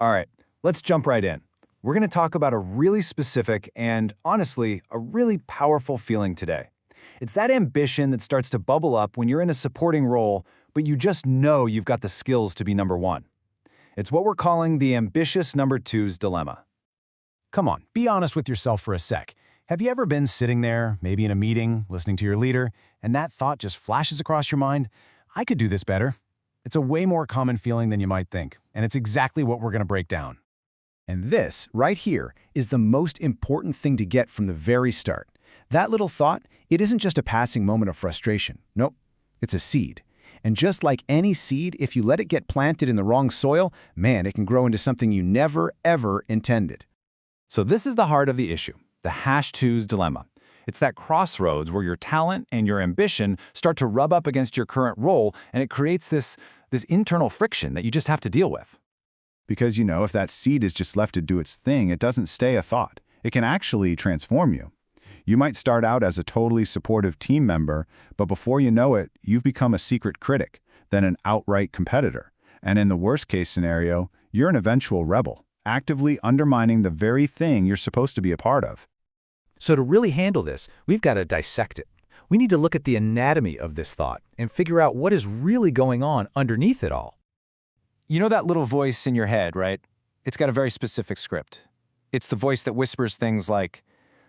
All right, let's jump right in. We're going to talk about a really specific and, honestly, a really powerful feeling today. It's that ambition that starts to bubble up when you're in a supporting role, but you just know you've got the skills to be number one. It's what we're calling the ambitious number two's dilemma. Come on, be honest with yourself for a sec. Have you ever been sitting there, maybe in a meeting, listening to your leader, and that thought just flashes across your mind? I could do this better. It's a way more common feeling than you might think, and it's exactly what we're going to break down. And this, right here, is the most important thing to get from the very start. That little thought, it isn't just a passing moment of frustration. Nope, it's a seed. And just like any seed, if you let it get planted in the wrong soil, man, it can grow into something you never, ever intended. So this is the heart of the issue, the #2's dilemma. It's that crossroads where your talent and your ambition start to rub up against your current role, and it creates this internal friction that you just have to deal with. Because, if that seed is just left to do its thing, it doesn't stay a thought. It can actually transform you. You might start out as a totally supportive team member, but before you know it, you've become a secret critic, then an outright competitor. And in the worst-case scenario, you're an eventual rebel, actively undermining the very thing you're supposed to be a part of. So to really handle this, we've got to dissect it. We need to look at the anatomy of this thought and figure out what is really going on underneath it all. You know that little voice in your head, right? It's got a very specific script. It's the voice that whispers things like,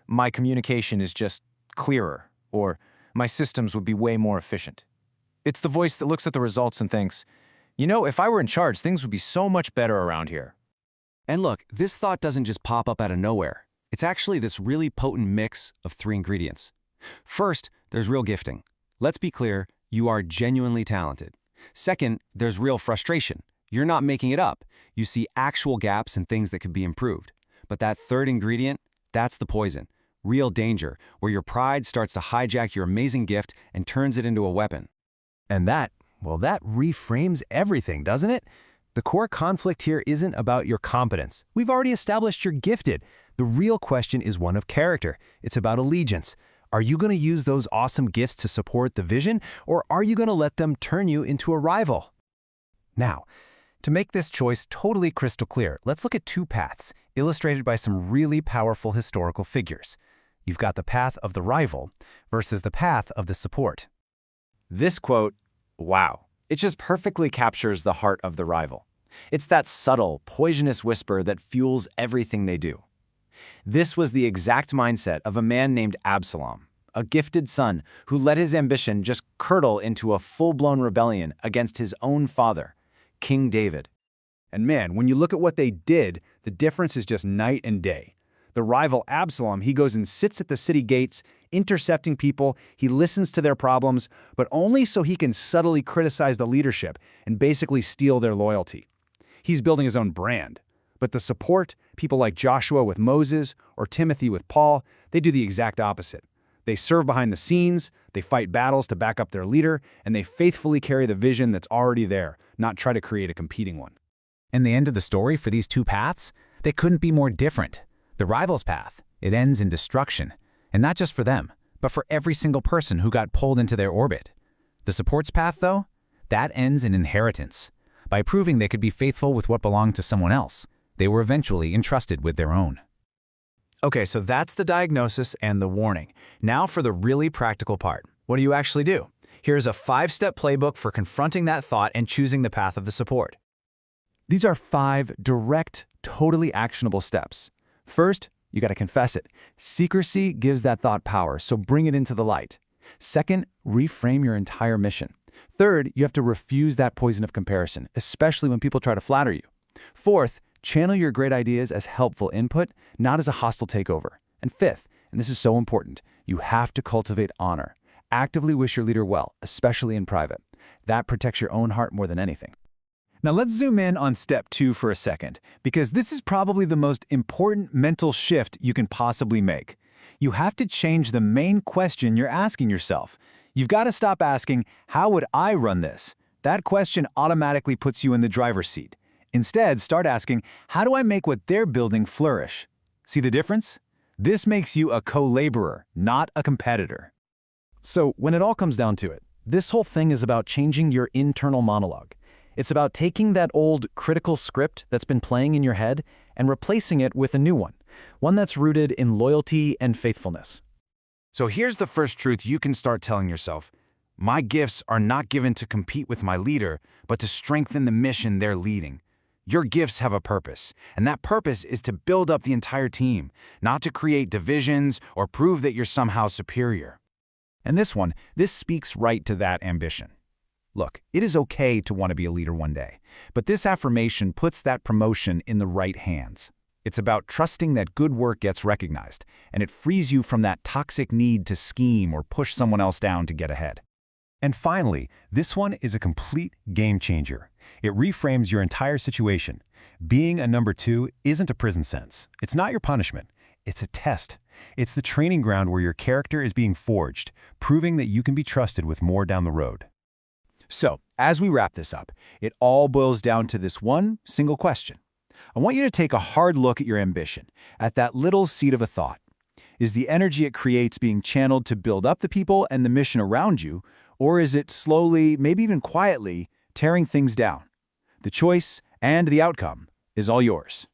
"My communication is just clearer," or "My systems would be way more efficient." It's the voice that looks at the results and thinks, "If I were in charge, things would be so much better around here." And look, this thought doesn't just pop up out of nowhere. It's actually this really potent mix of 3 ingredients. First, there's real gifting. Let's be clear, you are genuinely talented. Second, there's real frustration. You're not making it up. You see actual gaps and things that could be improved. But that third ingredient, that's the poison. Real danger, where your pride starts to hijack your amazing gift and turns it into a weapon. And that reframes everything, doesn't it? The core conflict here isn't about your competence. We've already established you're gifted. The real question is one of character. It's about allegiance. Are you going to use those awesome gifts to support the vision, or are you going to let them turn you into a rival? Now, to make this choice totally crystal clear, let's look at 2 paths, illustrated by some really powerful historical figures. You've got the path of the rival versus the path of the support. This quote, wow, it just perfectly captures the heart of the rival. It's that subtle, poisonous whisper that fuels everything they do. This was the exact mindset of a man named Absalom, a gifted son who let his ambition just curdle into a full-blown rebellion against his own father, King David. And man, when you look at what they did, the difference is just night and day. The rival Absalom, he goes and sits at the city gates, intercepting people. He listens to their problems, but only so he can subtly criticize the leadership and basically steal their loyalty. He's building his own brand. But the support, people like Joshua with Moses or Timothy with Paul, they do the exact opposite. They serve behind the scenes, they fight battles to back up their leader, and they faithfully carry the vision that's already there, not try to create a competing one. And the end of the story for these 2 paths? They couldn't be more different. The rival's path, it ends in destruction. And not just for them, but for every single person who got pulled into their orbit. The support's path, though, that ends in inheritance. By proving they could be faithful with what belonged to someone else, they were eventually entrusted with their own. Okay, so that's the diagnosis and the warning. Now for the really practical part. What do you actually do? Here's a 5-step playbook for confronting that thought and choosing the path of the support. These are 5 direct, totally actionable steps. First, you got to confess it. Secrecy gives that thought power, so bring it into the light. Second, reframe your entire mission. Third, you have to refuse that poison of comparison, especially when people try to flatter you. Fourth, channel your great ideas as helpful input, not as a hostile takeover. And fifth, and this is so important, you have to cultivate honor. Actively wish your leader well, especially in private. That protects your own heart more than anything. Now let's zoom in on step 2 for a second, because this is probably the most important mental shift you can possibly make. You have to change the main question you're asking yourself. You've got to stop asking, how would I run this? That question automatically puts you in the driver's seat. Instead, start asking, how do I make what they're building flourish? See the difference? This makes you a co-laborer, not a competitor. So when it all comes down to it, this whole thing is about changing your internal monologue. It's about taking that old critical script that's been playing in your head and replacing it with a new one that's rooted in loyalty and faithfulness. So here's the first truth you can start telling yourself. My gifts are not given to compete with my leader, but to strengthen the mission they're leading. Your gifts have a purpose, and that purpose is to build up the entire team, not to create divisions or prove that you're somehow superior. And this speaks right to that ambition. Look, it is okay to want to be a leader one day, but this affirmation puts that promotion in the right hands. It's about trusting that good work gets recognized, and it frees you from that toxic need to scheme or push someone else down to get ahead. And finally, this one is a complete game changer. It reframes your entire situation. Being a number 2 isn't a prison sentence. It's not your punishment. It's a test. It's the training ground where your character is being forged, proving that you can be trusted with more down the road. So, as we wrap this up, it all boils down to this one single question. I want you to take a hard look at your ambition, at that little seed of a thought. Is the energy it creates being channeled to build up the people and the mission around you, or is it slowly, maybe even quietly, tearing things down? The choice and the outcome is all yours.